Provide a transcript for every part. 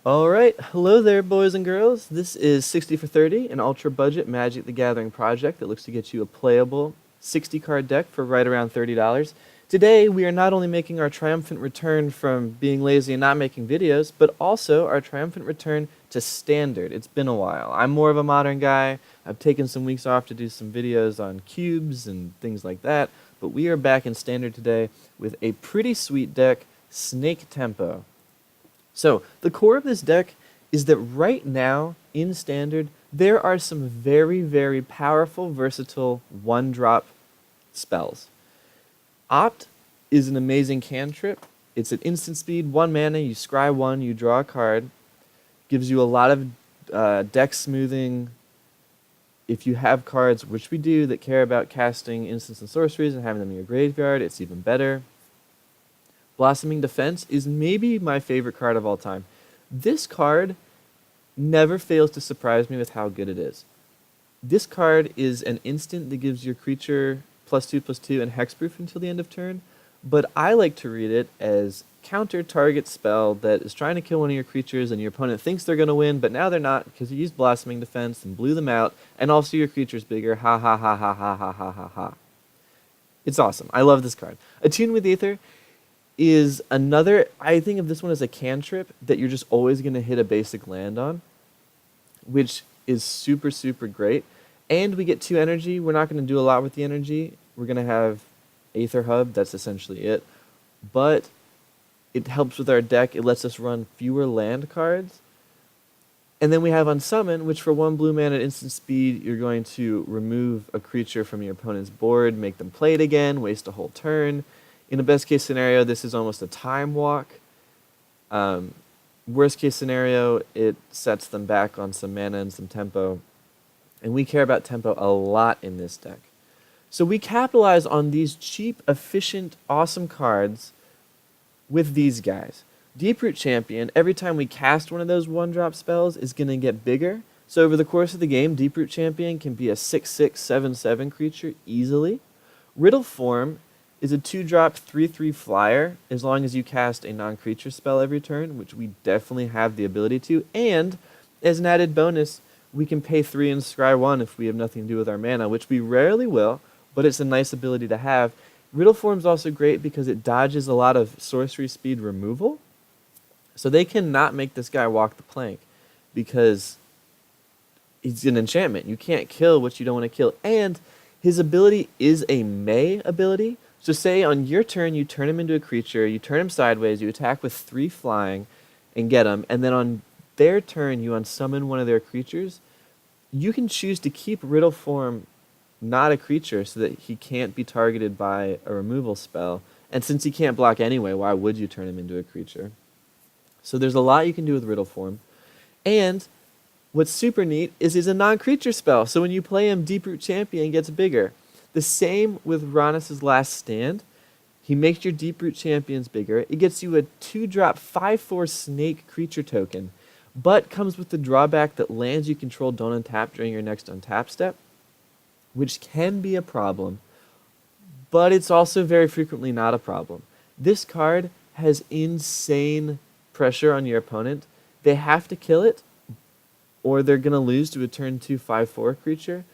Alright, hello there boys and girls. This is 60 for 30, an ultra budget Magic the Gathering project that looks to get you a playable 60 card deck for right around $30. Today we are not only making our triumphant return from being lazy and not making videos, but also our triumphant return to standard. It's been a while. I'm more of a modern guy. I've taken some weeks off to do some videos on cubes and things like that, but we are back in standard today with a pretty sweet deck, Snake Tempo. So, the core of this deck is that right now, in Standard, there are some very, very powerful, versatile one-drop spells. Opt is an amazing cantrip. It's an instant speed, 1 mana, you scry 1, you draw a card. Gives you a lot of deck smoothing. If you have cards, which we do, that care about casting instants and sorceries and having them in your graveyard, it's even better. Blossoming Defense is maybe my favorite card of all time. This card never fails to surprise me with how good it is. This card is an instant that gives your creature +2/+2 and hexproof until the end of turn, but I like to read it as counter target spell that is trying to kill one of your creatures and your opponent thinks they're going to win, but now they're not because you used Blossoming Defense and blew them out, and also your creature's bigger. Ha ha ha ha ha ha ha ha ha. It's awesome. I love this card. Attune with Aether is another, I think of this one as a cantrip that you're just always going to hit a basic land on, which is super, super great. And we get 2 energy. We're not going to do a lot with the energy. We're going to have Aether Hub. That's essentially it. But it helps with our deck. It lets us run fewer land cards. And then we have Unsummon, which for 1 blue mana at instant speed, you're going to remove a creature from your opponent's board, make them play it again, waste a whole turn. In a best case scenario, this is almost a time walk. Worst case scenario, it sets them back on some mana and some tempo. And we care about tempo a lot in this deck. So we capitalize on these cheap, efficient, awesome cards with these guys. Deeproot Champion, every time we cast one of those one-drop spells, is going to get bigger. So over the course of the game, Deeproot Champion can be a 6/6, 7/7 creature easily. Riddleform is a 2-drop 3/3 flyer as long as you cast a non-creature spell every turn, which we definitely have the ability to. And as an added bonus, we can pay 3 and scry 1 if we have nothing to do with our mana, which we rarely will, but it's a nice ability to have. Riddleform is also great because it dodges a lot of sorcery speed removal. So they cannot make this guy walk the plank because he's an enchantment. You can't kill what you don't want to kill. And his ability is a May ability. So say on your turn, you turn him into a creature, you turn him sideways, you attack with 3 flying and get him, and then on their turn, you unsummon one of their creatures. You can choose to keep Riddleform not a creature so that he can't be targeted by a removal spell. And since he can't block anyway, why would you turn him into a creature? So there's a lot you can do with Riddleform. And what's super neat is he's a non-creature spell. So when you play him, Deeproot Champion gets bigger. The same with Rhonas' Last Stand. He makes your Deeproot Champions bigger. It gets you a 2-drop 5/4 snake creature token, but comes with the drawback that lands you control don't untap during your next untap step, which can be a problem, but it's also very frequently not a problem. This card has insane pressure on your opponent. They have to kill it, or they're going to lose to a turn 2 5/4 creature.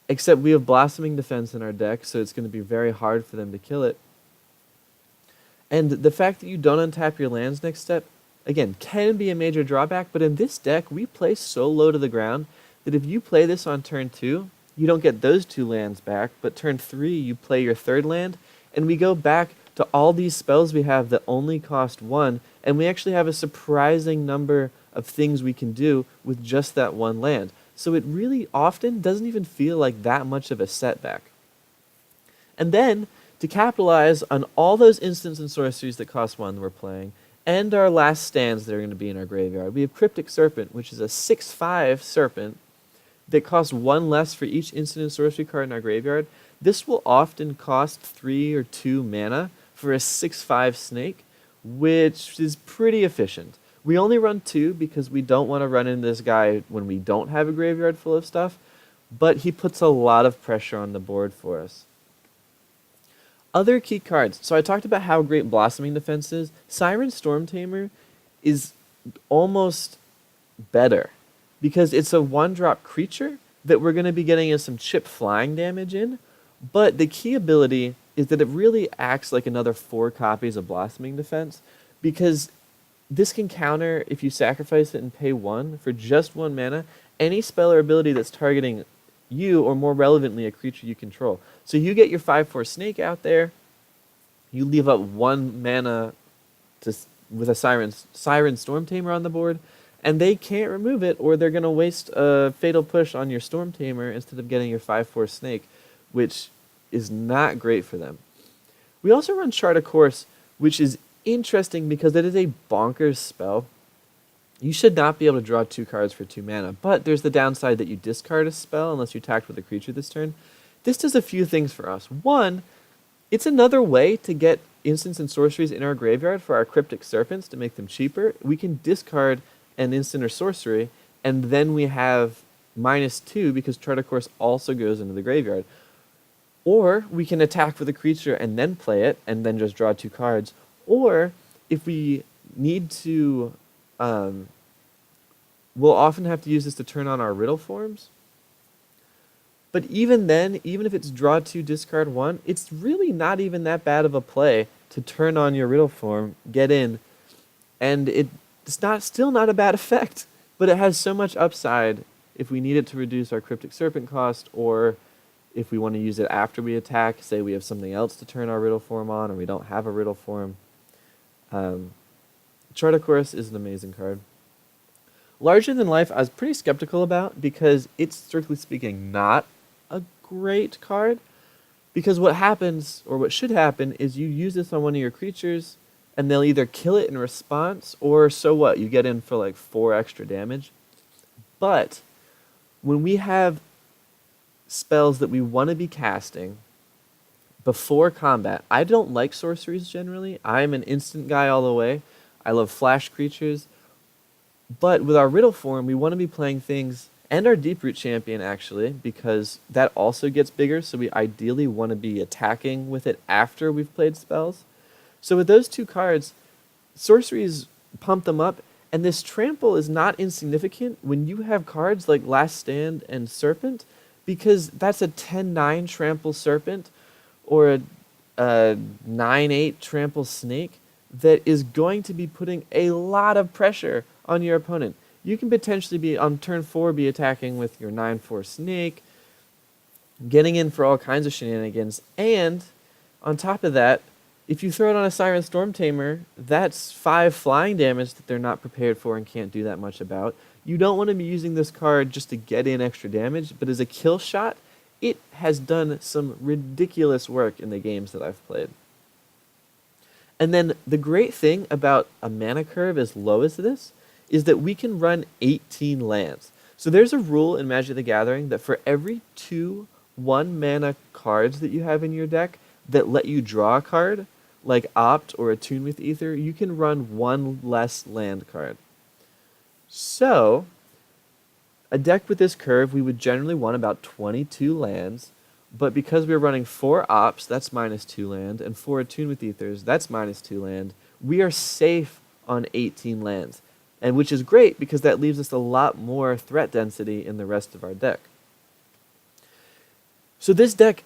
Except we have Blossoming Defense in our deck, so it's going to be very hard for them to kill it. And the fact that you don't untap your lands next step, again, can be a major drawback, but in this deck, we play so low to the ground that if you play this on turn 2, you don't get those 2 lands back, but turn 3, you play your 3rd land, and we go back to all these spells we have that only cost 1, and we actually have a surprising number of things we can do with just that 1 land. So it really often doesn't even feel like that much of a setback. And then, to capitalize on all those instants and sorceries that cost 1 we're playing, and our last stands that are going to be in our graveyard, we have Cryptic Serpent, which is a 6/5 serpent that costs 1 less for each instant and sorcery card in our graveyard. This will often cost 3 or 2 mana for a 6/5 snake, which is pretty efficient. We only run 2 because we don't want to run into this guy when we don't have a graveyard full of stuff, but he puts a lot of pressure on the board for us. Other key cards. So I talked about how great Blossoming Defense is. Siren Stormtamer is almost better because it's a 1-drop creature that we're going to be getting us some chip flying damage in. But the key ability is that it really acts like another 4 copies of Blossoming Defense, because this can counter, if you sacrifice it and pay 1 for just 1 mana, any spell or ability that's targeting you, or more relevantly, a creature you control. So you get your 5/4 snake out there, you leave up 1 mana with a Siren Stormtamer on the board, and they can't remove it, or they're going to waste a Fatal Push on your Stormtamer instead of getting your 5/4 snake, which is not great for them. We also run Chart a Course, which is interesting because it is a bonkers spell. You should not be able to draw 2 cards for 2 mana, but there's the downside that you discard a spell unless you attacked with a creature this turn. This does a few things for us. One, it's another way to get instants and sorceries in our graveyard for our Cryptic Serpents to make them cheaper. We can discard an instant or sorcery, and then we have -2 because Chart a Course also goes into the graveyard. Or we can attack with a creature and then play it, and then just draw 2 cards. Or if we need to, we'll often have to use this to turn on our Riddleforms. But even then, even if it's draw 2, discard 1, it's really not even that bad of a play to turn on your Riddleform, get in, and it's still not a bad effect. But it has so much upside if we need it to reduce our Cryptic Serpent cost, or if we want to use it after we attack, say we have something else to turn our Riddleform on, or we don't have a Riddleform. Chart a Course is an amazing card. Larger Than Life, I was pretty skeptical about because it's, strictly speaking, not a great card. Because what happens, or what should happen, is you use this on one of your creatures, and they'll either kill it in response, or so what, you get in for like 4 extra damage. But when we have spells that we want to be casting before combat, I don't like sorceries generally. I'm an instant guy all the way. I love flash creatures. But with our Riddleform, we want to be playing things, and our Deeproot Champion actually, because that also gets bigger, so we ideally want to be attacking with it after we've played spells. So with those 2 cards, sorceries pump them up, and this trample is not insignificant when you have cards like Last Stand and Serpent, because that's a 10/9 trample Serpent, or a 9/8 trample Snake that is going to be putting a lot of pressure on your opponent. You can potentially be, on turn 4, be attacking with your 9/4 Snake, getting in for all kinds of shenanigans, and on top of that, if you throw it on a Siren Stormtamer, that's 5 flying damage that they're not prepared for and can't do that much about. You don't want to be using this card just to get in extra damage, but as a kill shot, it has done some ridiculous work in the games that I've played. And then the great thing about a mana curve as low as this is that we can run 18 lands. So there's a rule in Magic the Gathering that for every 2 1-mana cards that you have in your deck that let you draw a card, like Opt or Attune with Aether, you can run 1 less land card. So, a deck with this curve, we would generally want about 22 lands, but because we're running 4 Ops, that's -2 land, and 4 Attune with Aethers, that's -2 land, we are safe on 18 lands, and which is great because that leaves us a lot more threat density in the rest of our deck. So this deck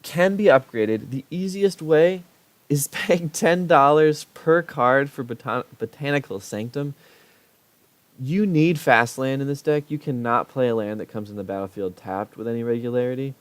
can be upgraded. The easiest way is paying $10 per card for Botanical Sanctum. You need fast land in this deck. You cannot play a land that comes in the battlefield tapped with any regularity,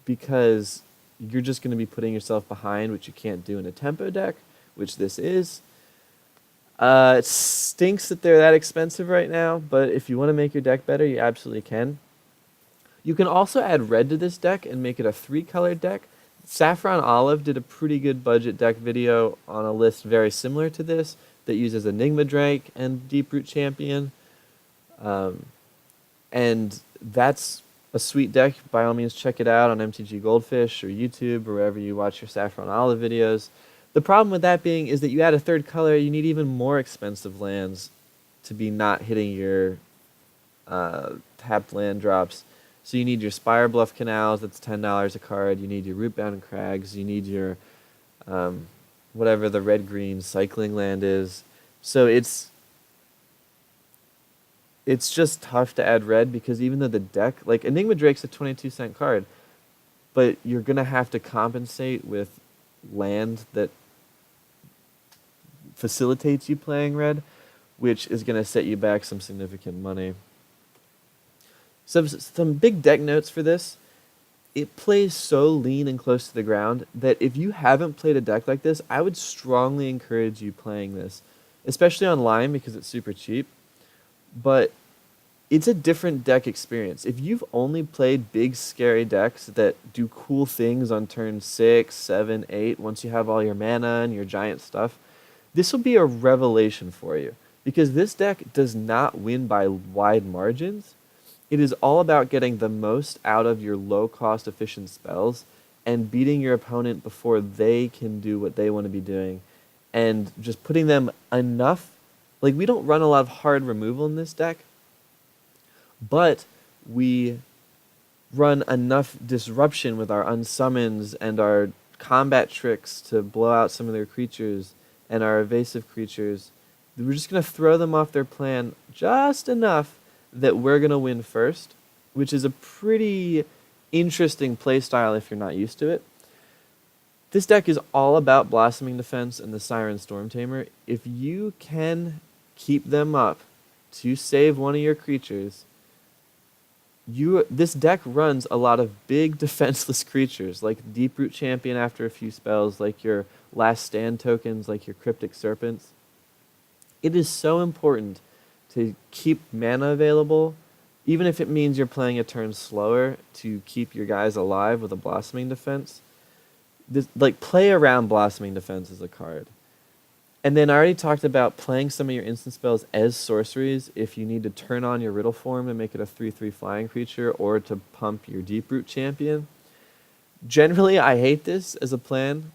because you're just going to be putting yourself behind, which you can't do in a tempo deck, which this is. It stinks that they're that expensive right now, but if you want to make your deck better, you absolutely can. You can also add red to this deck and make it a 3-colored deck. Saffron Olive did a pretty good budget deck video on a list very similar to this that uses Enigma Drake and Deeproot Champion. And that's a sweet deck. By all means, check it out on MTG Goldfish or YouTube or wherever you watch your Saffron Olive videos. The problem with that being is that you add a 3rd color, you need even more expensive lands to be not hitting your tapped land drops. So you need your Spire Bluff Canals, that's $10 a card. You need your Rootbound Crags. You need your whatever the red-green cycling land is. So it's it's just tough to add red because even though the deck, like Enigma Drake's a 22-cent card, but you're going to have to compensate with land that facilitates you playing red, which is going to set you back some significant money. Some big deck notes for this. It plays so lean and close to the ground that if you haven't played a deck like this, I would strongly encourage you playing this, especially online because it's super cheap. But it's a different deck experience. If you've only played big, scary decks that do cool things on turn 6, 7, 8, once you have all your mana and your giant stuff, this will be a revelation for you because this deck does not win by wide margins. It is all about getting the most out of your low-cost, efficient spells and beating your opponent before they can do what they want to be doing and just putting them enough. Like, we don't run a lot of hard removal in this deck, but we run enough disruption with our unsummons and our combat tricks to blow out some of their creatures and our evasive creatures. We're just going to throw them off their plan just enough that we're going to win first, which is a pretty interesting playstyle if you're not used to it. This deck is all about Blossoming Defense and the Siren Stormtamer. If you can keep them up to save one of your creatures, this deck runs a lot of big defenseless creatures, like Deeproot Champion after a few spells, like your Last Stand tokens, like your Cryptic Serpents. It is so important to keep mana available, even if it means you're playing a turn slower, to keep your guys alive with a Blossoming Defense. Play around Blossoming Defense as a card. And then I already talked about playing some of your instant spells as sorceries if you need to turn on your Riddleform and make it a 3/3 flying creature, or to pump your Deeproot Champion. Generally, I hate this as a plan.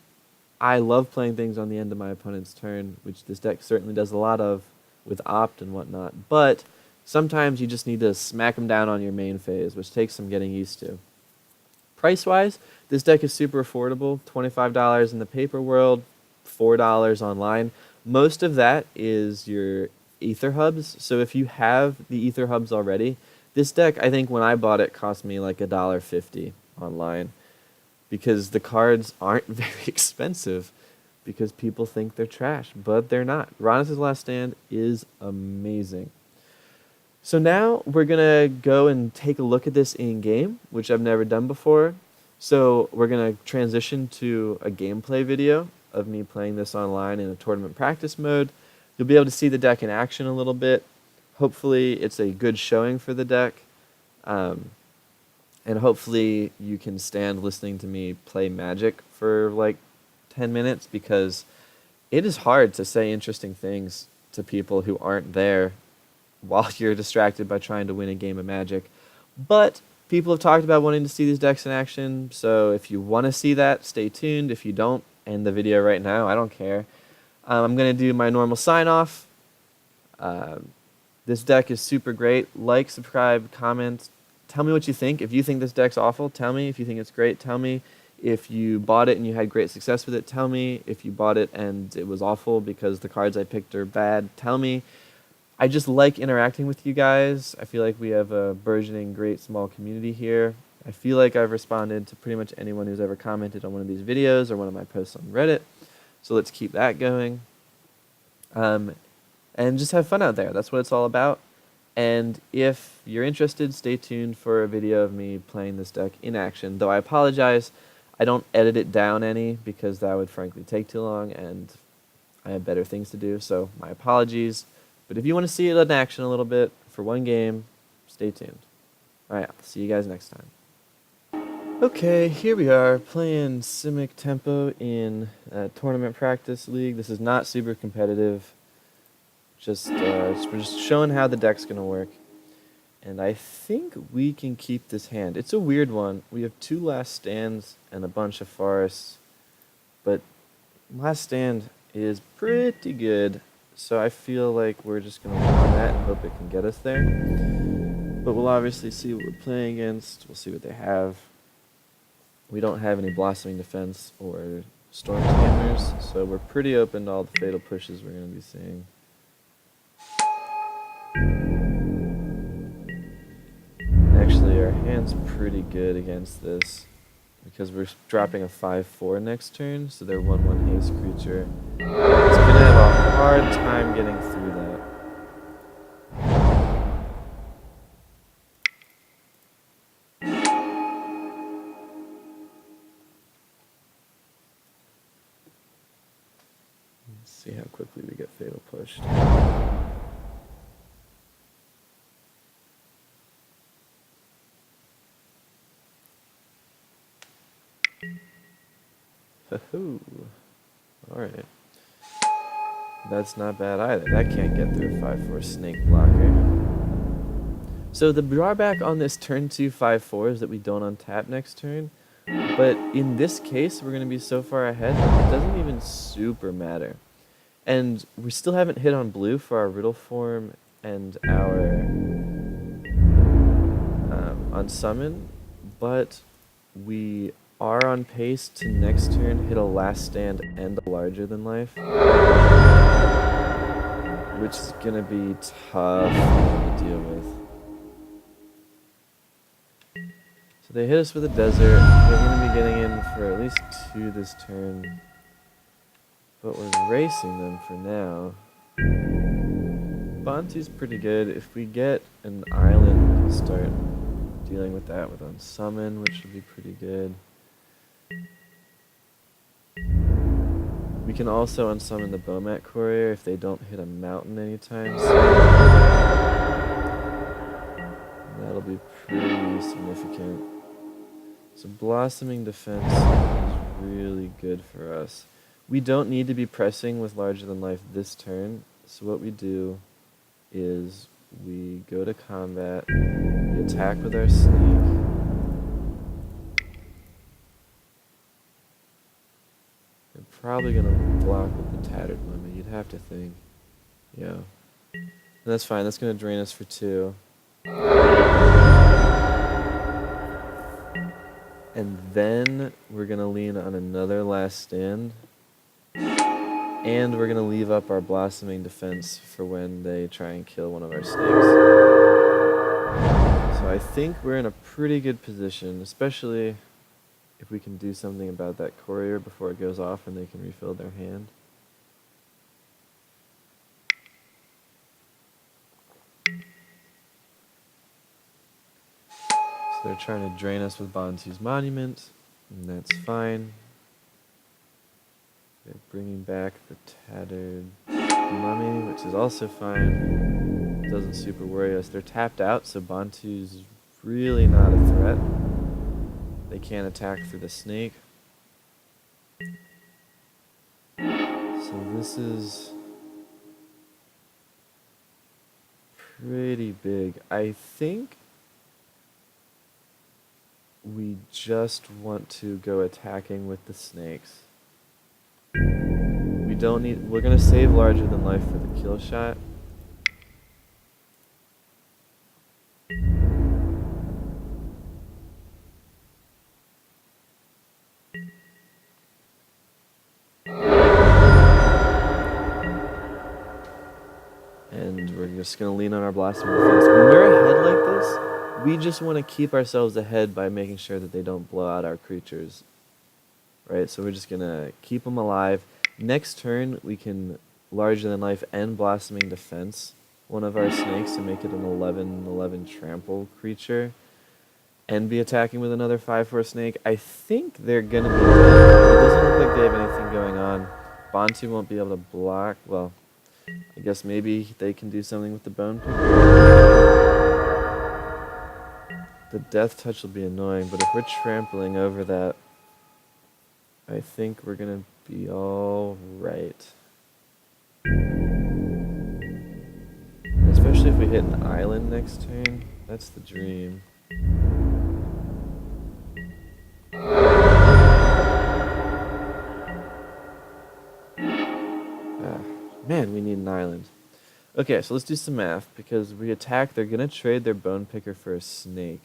I love playing things on the end of my opponent's turn, which this deck certainly does a lot of with Opt and whatnot. But sometimes you just need to smack them down on your main phase, which takes some getting used to. Price-wise, this deck is super affordable, $25 in the paper world, $4 online. Most of that is your Aether Hubs. So if you have the Aether Hubs already, this deck, I think when I bought it, cost me like $1.50 online because the cards aren't very expensive because people think they're trash, but they're not. Rhonas' Last Stand is amazing. So now we're going to go and take a look at this in-game, which I've never done before. So we're going to transition to a gameplay video of me playing this online in a tournament practice mode. You'll be able to see the deck in action a little bit. Hopefully it's a good showing for the deck. And hopefully you can stand listening to me play Magic for like 10 minutes because it is hard to say interesting things to people who aren't there while you're distracted by trying to win a game of Magic. But people have talked about wanting to see these decks in action, so if you want to see that, stay tuned. If you don't, end the video right now. I don't care. I'm going to do my normal sign-off. This deck is super great. Like, subscribe, comment. Tell me what you think. If you think this deck's awful, tell me. If you think it's great, tell me. If you bought it and you had great success with it, tell me. If you bought it and it was awful because the cards I picked are bad, tell me. I just like interacting with you guys. I feel like we have a burgeoning, great, small community here. I feel like I've responded to pretty much anyone who's ever commented on one of these videos or one of my posts on Reddit. So let's keep that going. And just have fun out there. That's what it's all about. And if you're interested, stay tuned for a video of me playing this deck in action. Though I apologize, I don't edit it down any because that would frankly take too long and I have better things to do. So my apologies. But if you want to see it in action a little bit for one game, stay tuned. Alright, I'll see you guys next time. Okay, here we are playing Simic Tempo in a tournament practice league. This is not super competitive. We're just showing how the deck's going to work. And I think we can keep this hand. It's a weird one. We have 2 Last Stands and a bunch of forests. But Last Stand is pretty good. So I feel like we're just going to work on that and hope it can get us there. But we'll obviously see what we're playing against. We'll see what they have. We don't have any Blossoming Defense or Stormtamers, so we're pretty open to all the fatal pushes we're going to be seeing. hand's pretty good against this because we're dropping a 5/4 next turn, so their 1/1 haste creature is gonna have a hard time getting through that. Let's see how quickly we get Fatal pushed. Hoo-hoo. Alright. That's not bad either. That can't get through a 5/4 snake blocker. So the drawback on this turn 2 5/4 is that we don't untap next turn. But in this case, we're going to be so far ahead that it doesn't even super matter. And we still haven't hit on blue for our Riddleform and our Unsummon, but we are on pace to next turn hit a last stand and a larger than life, which is going to be tough to deal with. So they hit us with a desert. We're going to be getting in for at least 2 this turn, but we're racing them for now. Bantu's pretty good. If we get an island, we can start dealing with that with Unsummon, which would be pretty good. We can also unsummon the Bomat Courier if they don't hit a mountain anytime soon. That'll be pretty significant. So Blossoming Defense is really good for us. We don't need to be pressing with larger than life this turn, so what we do is we go to combat, we attack with our snake. They're probably going to block with the Tattered Mummy, you'd have to think. Yeah. And that's fine, that's going to drain us for 2. And then we're going to lean on another last stand. And we're going to leave up our Blossoming Defense for when they try and kill one of our snakes. So I think we're in a pretty good position, especially if we can do something about that courier before it goes off and they can refill their hand. So they're trying to drain us with Bantu's Monument, and that's fine. They're bringing back the Tattered Mummy, which is also fine. Doesn't super worry us. They're tapped out, so Bantu's really not a threat. They can't attack through the snake. So this is pretty big. I think we just want to go attacking with the snakes. We don't need, we're going to save larger than life for the kill shot. And we're just going to lean on our Blossoming Defense. When we're ahead like this, we just want to keep ourselves ahead by making sure that they don't blow out our creatures. Right, so we're just going to keep them alive. Next turn, we can larger than life and Blossoming Defense one of our snakes to make it an 11/11 trample creature. And be attacking with another 5/4 snake. I think they're going to be dead. It doesn't look like they have anything going on. Bantu won't be able to block. Well, I guess maybe they can do something with the Bone Picker. The Death Touch will be annoying, but if we're trampling over that, I think we're going to be all right. Especially if we hit an island next turn. That's the dream. Man, we need an island. Okay, so let's do some math, because we attack, they're going to trade their Bone Picker for a snake.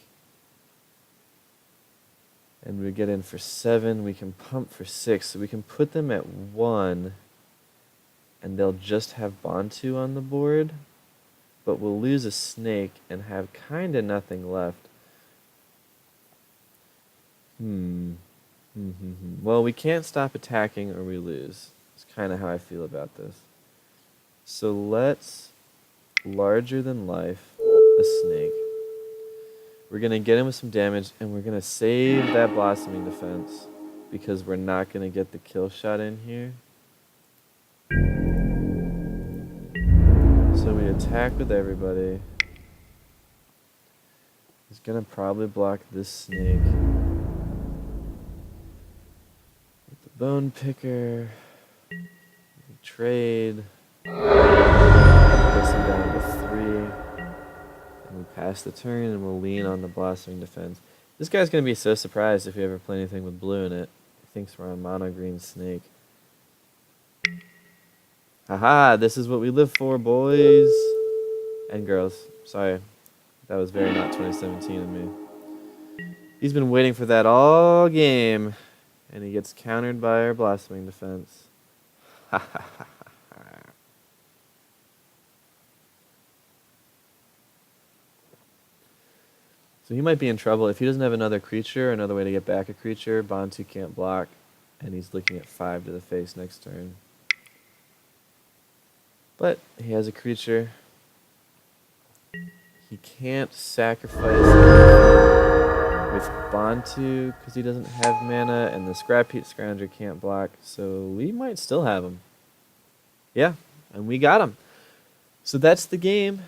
And we get in for 7, we can pump for 6, so we can put them at 1, and they'll just have Bantu on the board, but we'll lose a snake and have kind of nothing left. Well, we can't stop attacking or we lose. It's kind of how I feel about this. So let's larger than life a snake. We're going to get him with some damage, and we're going to save that blossoming defense because we're not going to get the kill shot in here. So we attack with everybody. He's going to probably block this snake. With the bone picker. Trade. Gets him down to 3. And we pass the turn and we'll lean on the blossoming defense. This guy's going to be so surprised if we ever play anything with blue in it. He thinks we're on mono green snake. Haha, this is what we live for, boys. And girls. Sorry. That was very not 2017 of me. He's been waiting for that all game. And he gets countered by our blossoming defense. Ha ha ha. So he might be in trouble. If he doesn't have another creature, another way to get back a creature, Bantu can't block, and he's looking at 5 to the face next turn. But he has a creature. He can't sacrifice with Bantu because he doesn't have mana, and the Scrap Heap Scrounger can't block, so we might still have him. Yeah, and we got him. So that's the game.